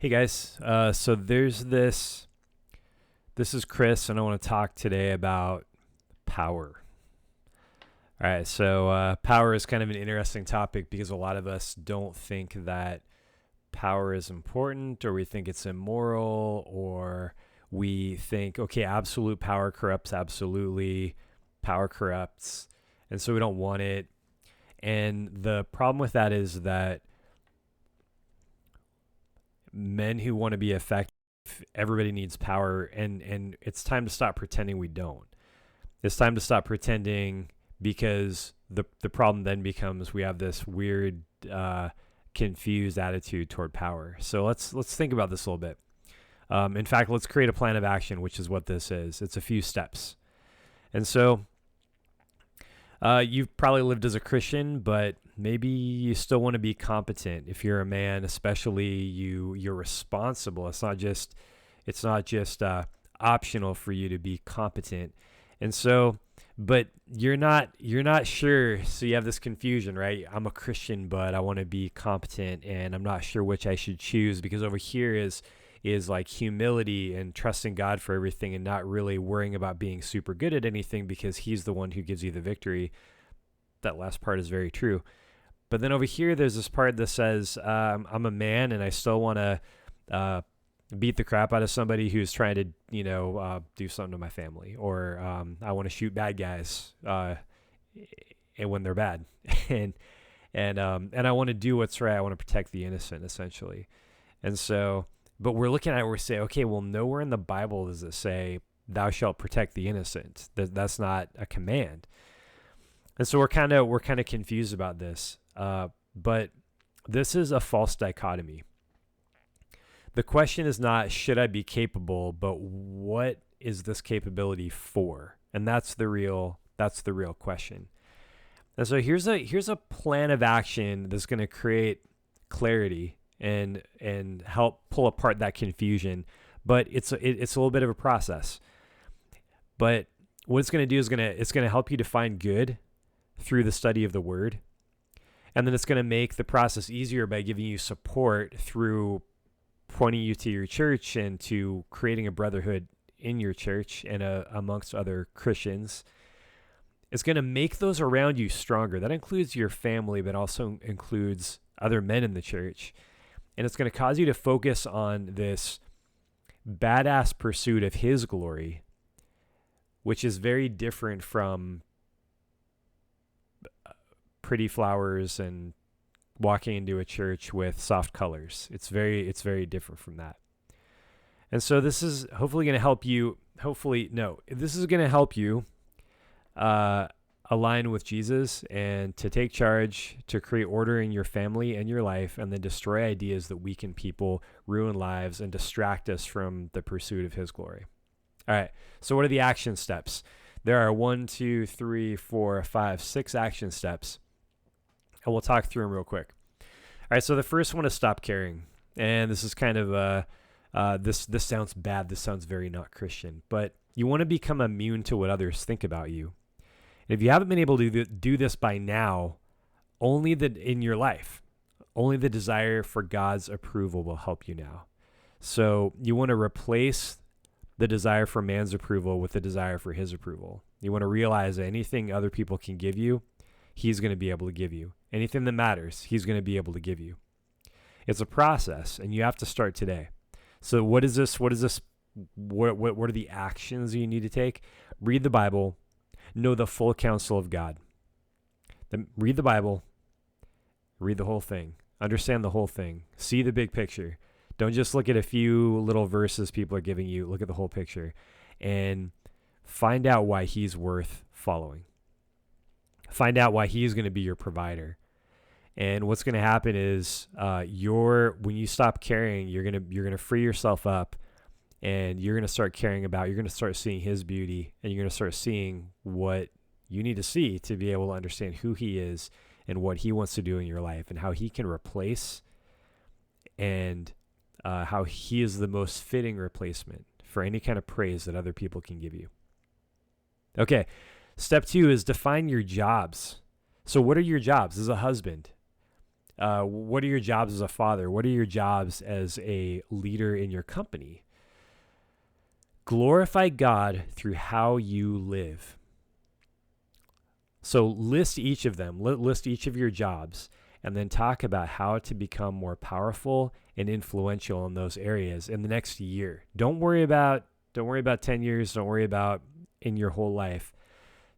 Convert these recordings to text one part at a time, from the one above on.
Hey guys, so there's this. This is Chris, and I want to talk today about power. All right, so power is kind of an interesting topic because a lot of us don't think that power is important, or we think it's immoral, or we think, okay, absolute power corrupts absolutely, power corrupts, and so we don't want it. And the problem with that is that men who want to be effective, everybody needs power, and it's time to stop pretending we don't. It's time to stop pretending, because the problem then becomes we have this weird confused attitude toward power. So let's think about this a little bit. In fact, let's create a plan of action, which is what this is. It's a few steps. And so you've probably lived as a Christian, but maybe you still want to be competent. If you're a man, especially, you're responsible. It's not just optional for you to be competent. And so, but you're not sure. So you have this confusion, right? I'm a Christian, but I want to be competent, and I'm not sure which I should choose, because over here is like humility and trusting God for everything, and not really worrying about being super good at anything, because he's the one who gives you the victory. That last part is very true. But then over here, there's this part that says, I'm a man, and I still want to beat the crap out of somebody who's trying to, do something to my family, or I want to shoot bad guys and when they're bad, and I want to do what's right. I want to protect the innocent, essentially. And so, but we're looking at it, we're saying, okay, well, nowhere in the Bible does it say, "Thou shalt protect the innocent." That's not a command. And so we're kind of confused about this. But this is a false dichotomy. The question is not, should I be capable, but what is this capability for? And that's the real question. And so here's a plan of action that's going to create clarity and help pull apart that confusion. But it's a little bit of a process. But what it's going to do is it's going to help you define good through the study of the Word. And then it's going to make the process easier by giving you support through pointing you to your church and to creating a brotherhood in your church and amongst other Christians. It's going to make those around you stronger. That includes your family, but also includes other men in the church. And it's going to cause you to focus on this badass pursuit of His glory, which is very different from pretty flowers and walking into a church with soft colors. It's very different from that. And so this is hopefully going to help you. This is going to help you align with Jesus and to take charge, to create order in your family and your life, and then destroy ideas that weaken people, ruin lives, and distract us from the pursuit of His glory. All right. So what are the action steps? There are 6 action steps, and we'll talk through them real quick. All right, so the first one is stop caring. And this is kind of, this sounds bad. This sounds very not Christian. But you want to become immune to what others think about you. And if you haven't been able to do this by now, only in your life, only the desire for God's approval will help you now. So you want to replace the desire for man's approval with the desire for His approval. You want to realize that anything other people can give you, He's going to be able to give you. Anything that matters, He's going to be able to give you. It's a process, and you have to start today. So what is this? What are the actions you need to take? Read the Bible. Know the full counsel of God. Then read the Bible. Read the whole thing. Understand the whole thing. See the big picture. Don't just look at a few little verses people are giving you. Look at the whole picture. And find out why He's worth following. Find out why He's going to be your provider. And what's going to happen is when you stop caring, you're going to free yourself up, and you're going to start caring about, you're going to start seeing His beauty, and you're going to start seeing what you need to see to be able to understand who He is and what He wants to do in your life, and how He can replace, and how He is the most fitting replacement for any kind of praise that other people can give you. Okay. Step 2 is define your jobs. So what are your jobs as a husband? What are your jobs as a father? What are your jobs as a leader in your company? Glorify God through how you live. So list each of them, list each of your jobs, and then talk about how to become more powerful and influential in those areas in the next year. Don't worry about 10 years. Don't worry about in your whole life.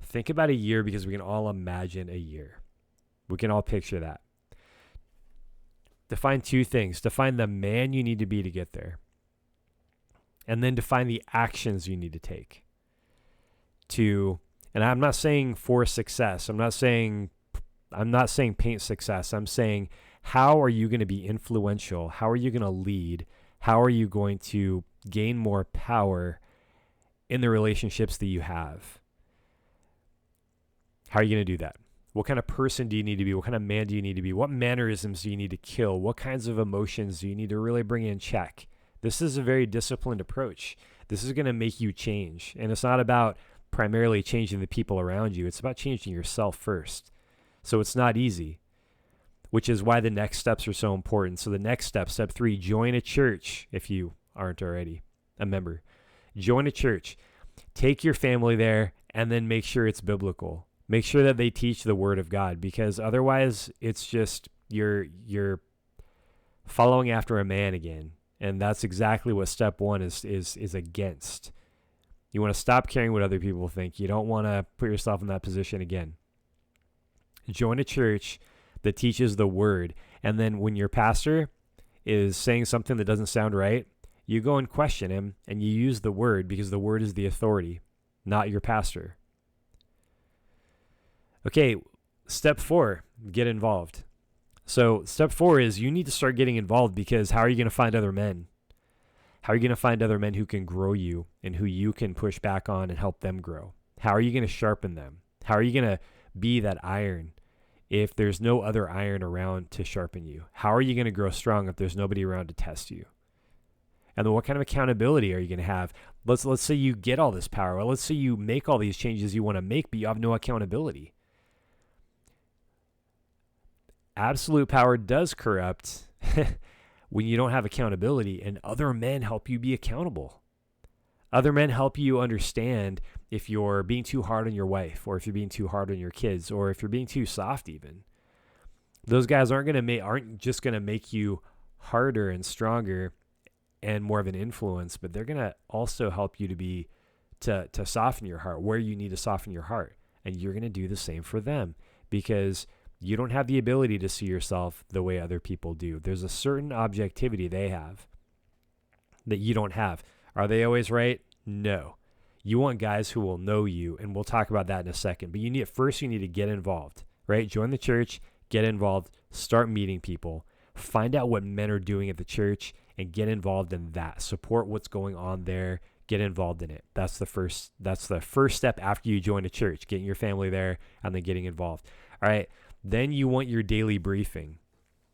Think about a year, because we can all imagine a year. We can all picture that. Define two things. Define the man you need to be to get there. And then define the actions you need to take and I'm not saying for success. I'm not saying paint success. I'm saying, how are you going to be influential? How are you going to lead? How are you going to gain more power in the relationships that you have? How are you going to do that? What kind of person do you need to be? What kind of man do you need to be? What mannerisms do you need to kill? What kinds of emotions do you need to really bring in check? This is a very disciplined approach. This is going to make you change. And it's not about primarily changing the people around you. It's about changing yourself first. So it's not easy, which is why the next steps are so important. So the next step 3, join a church if you aren't already a member. Join a church. Take your family there, and then make sure it's biblical. Make sure that they teach the word of God, because otherwise it's just you're following after a man again. And that's exactly what step 1 is against. You want to stop caring what other people think. You don't want to put yourself in that position again. Join a church that teaches the word. And then when your pastor is saying something that doesn't sound right, you go and question him, and you use the word, because the word is the authority, not your pastor. Okay, step 4, get involved. So step 4 is you need to start getting involved, because how are you going to find other men? How are you going to find other men who can grow you and who you can push back on and help them grow? How are you going to sharpen them? How are you going to be that iron if there's no other iron around to sharpen you? How are you going to grow strong if there's nobody around to test you? And then what kind of accountability are you going to have? Let's say you get all this power. Well, let's say you make all these changes you want to make, but you have no accountability. Absolute power does corrupt when you don't have accountability, and other men help you be accountable. Other men help you understand if you're being too hard on your wife, or if you're being too hard on your kids, or if you're being too soft even. Those guys aren't just going to make you harder and stronger and more of an influence, but they're going to also help you to soften your heart where you need to soften your heart. And you're going to do the same for them, because you don't have the ability to see yourself the way other people do. There's a certain objectivity they have that you don't have. Are they always right? No. You want guys who will know you, and we'll talk about that in a second. But you need to get involved, right? Join the church, get involved, start meeting people, find out what men are doing at the church, and get involved in that. Support what's going on there. Get involved in it. That's the first step after you join a church, getting your family there and then getting involved. All right. Then you want your daily briefing.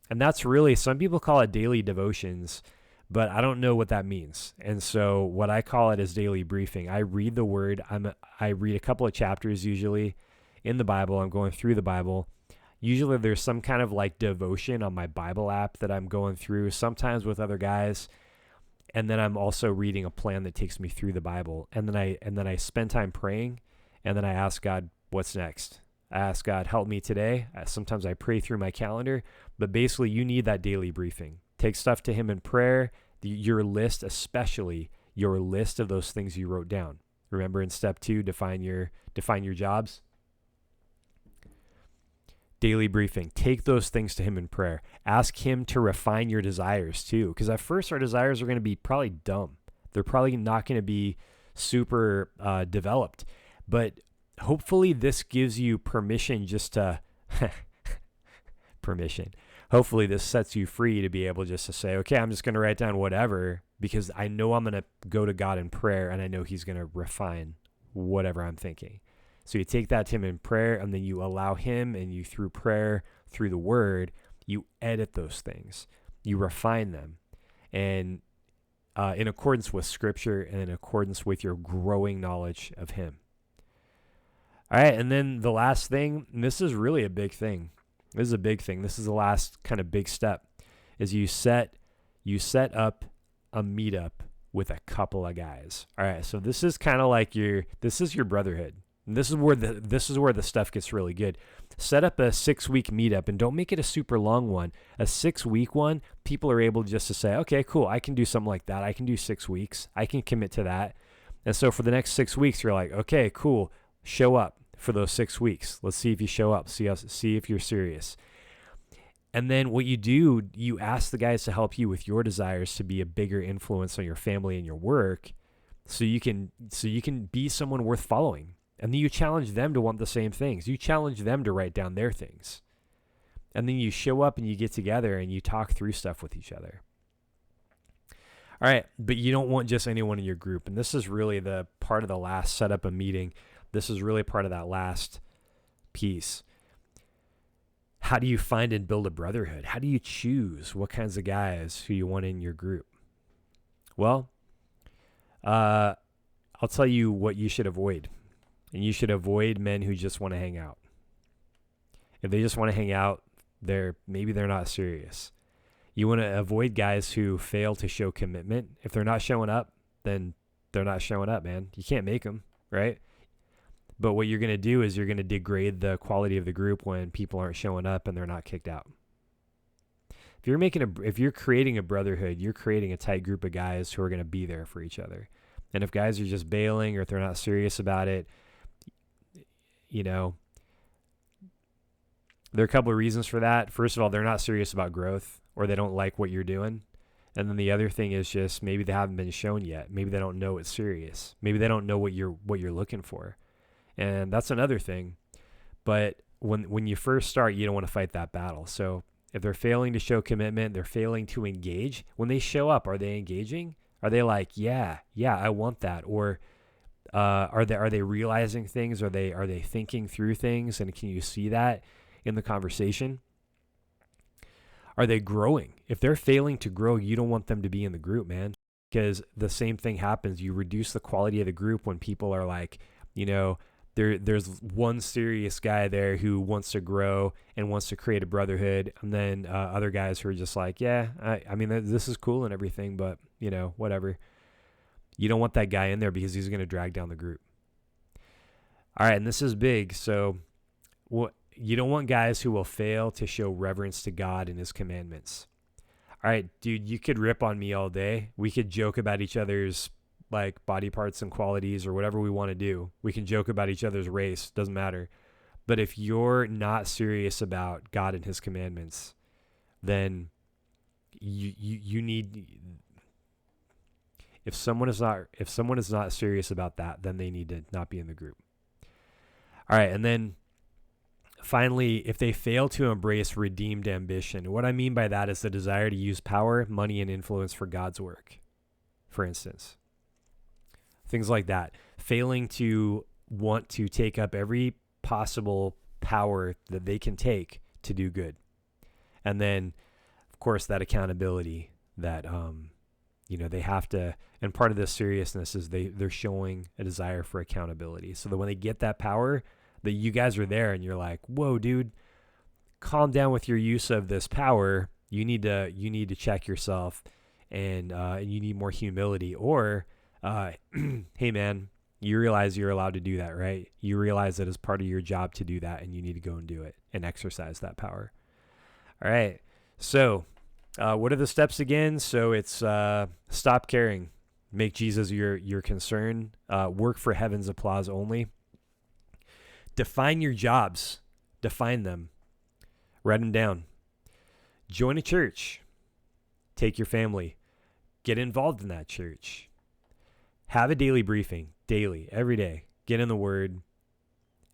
And that's really, some people call it daily devotions, but I don't know what that means. And so what I call it is daily briefing. I read the word. I read a couple of chapters usually in the Bible. I'm going through the Bible. Usually there's some kind of like devotion on my Bible app that I'm going through, sometimes with other guys. And then I'm also reading a plan that takes me through the Bible. And then I spend time praying, and then I ask God, what's next? I ask God, help me today. Sometimes I pray through my calendar, but basically you need that daily briefing. Take stuff to him in prayer, your list, especially your list of those things you wrote down. Remember in step 2, define your jobs. Daily briefing. Take those things to him in prayer. Ask him to refine your desires too, because at first our desires are going to be probably dumb. They're probably not going to be super developed, but hopefully this gives you permission just to permission. Hopefully this sets you free to be able just to say, okay, I'm just going to write down whatever, because I know I'm going to go to God in prayer, and I know he's going to refine whatever I'm thinking. So you take that to him in prayer, and then you allow him, and you, through prayer, through the word, you edit those things. You refine them. And in accordance with scripture and in accordance with your growing knowledge of him. All right, and then the last thing, and this is really a big thing. This is a big thing. This is the last kind of big step, is you set up a meetup with a couple of guys. All right, so this is kind of like your brotherhood. And this is where the stuff gets really good. Set up a 6-week meetup, and don't make it a super long one. A 6-week one, people are able just to say, okay, cool, I can do something like that. I can do 6 weeks. I can commit to that. And so for the next 6 weeks, you're like, okay, cool, show up for those 6 weeks. Let's see if you show up. See if you're serious. And then what you do, you ask the guys to help you with your desires to be a bigger influence on your family and your work, so you can be someone worth following. And then you challenge them to want the same things. You challenge them to write down their things. And then you show up and you get together and you talk through stuff with each other. All right, but you don't want just anyone in your group. And this is really the part of the last set up a meeting. This is really part of that last piece. How do you find and build a brotherhood? How do you choose what kinds of guys who you want in your group? Well, I'll tell you what you should avoid. And you should avoid men who just want to hang out. If they just want to hang out, maybe they're not serious. You want to avoid guys who fail to show commitment. If they're not showing up, then they're not showing up, man. You can't make them, right? But what you're going to do is you're going to degrade the quality of the group when people aren't showing up and they're not kicked out. If you're creating a brotherhood, you're creating a tight group of guys who are going to be there for each other. And if guys are just bailing or if they're not serious about it, there are a couple of reasons for that. First of all, they're not serious about growth, or they don't like what you're doing. And then the other thing is just maybe they haven't been shown yet. Maybe they don't know it's serious. Maybe they don't know what you're looking for. And that's another thing. But when you first start, you don't want to fight that battle. So if they're failing to show commitment, they're failing to engage. When they show up, are they engaging? Are they like, yeah, I want that? Or are they realizing things? Are they thinking through things? And can you see that in the conversation? Are they growing? If they're failing to grow, you don't want them to be in the group, man. Because the same thing happens. You reduce the quality of the group when people are like, there's one serious guy there who wants to grow and wants to create a brotherhood, and then other guys who are just like, yeah, I mean, this is cool and everything, but whatever. You don't want that guy in there because he's going to drag down the group. All right, and this is big. So you don't want guys who will fail to show reverence to God and his commandments. All right, dude, you could rip on me all day. We could joke about each other's like body parts and qualities or whatever we want to do. We can joke about each other's race. Doesn't matter. But if you're not serious about God and his commandments, then you need... If someone is not serious about that, then they need to not be in the group. All right, and then finally, if they fail to embrace redeemed ambition, what I mean by that is the desire to use power, money, and influence for God's work, for instance. Things like that. Failing to want to take up every possible power that they can take to do good. And then, of course, that accountability that, they have to, and part of this seriousness is they're showing a desire for accountability. So that when they get that power, that you guys are there and you're like, whoa, dude, calm down with your use of this power. You need to check yourself, and you need more humility. Or, hey man, you realize you're allowed to do that, right? You realize that it's part of your job to do that, and you need to go and do it and exercise that power. All right. So, what are the steps again? So it's stop caring, make Jesus your concern, work for heaven's applause only. Define your jobs, define them, write them down. Join a church, take your family, get involved in that church. Have a daily briefing, daily, every day. Get in the Word.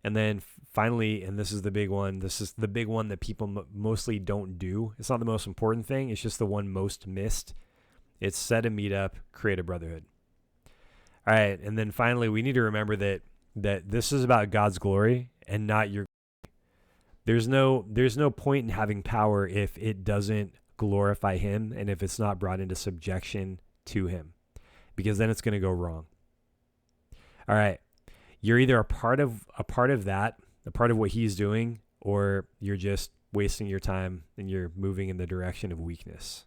And then finally, and this is the big one, this is the big one that people mostly don't do. It's not the most important thing. It's just the one most missed. It's set a meetup, create a brotherhood. All right. And then finally, we need to remember that this is about God's glory and not your glory. There's no point in having power if it doesn't glorify him and if it's not brought into subjection to him, because then it's going to go wrong. All right. You're either a part of that, a part of what he's doing, or you're just wasting your time and you're moving in the direction of weakness.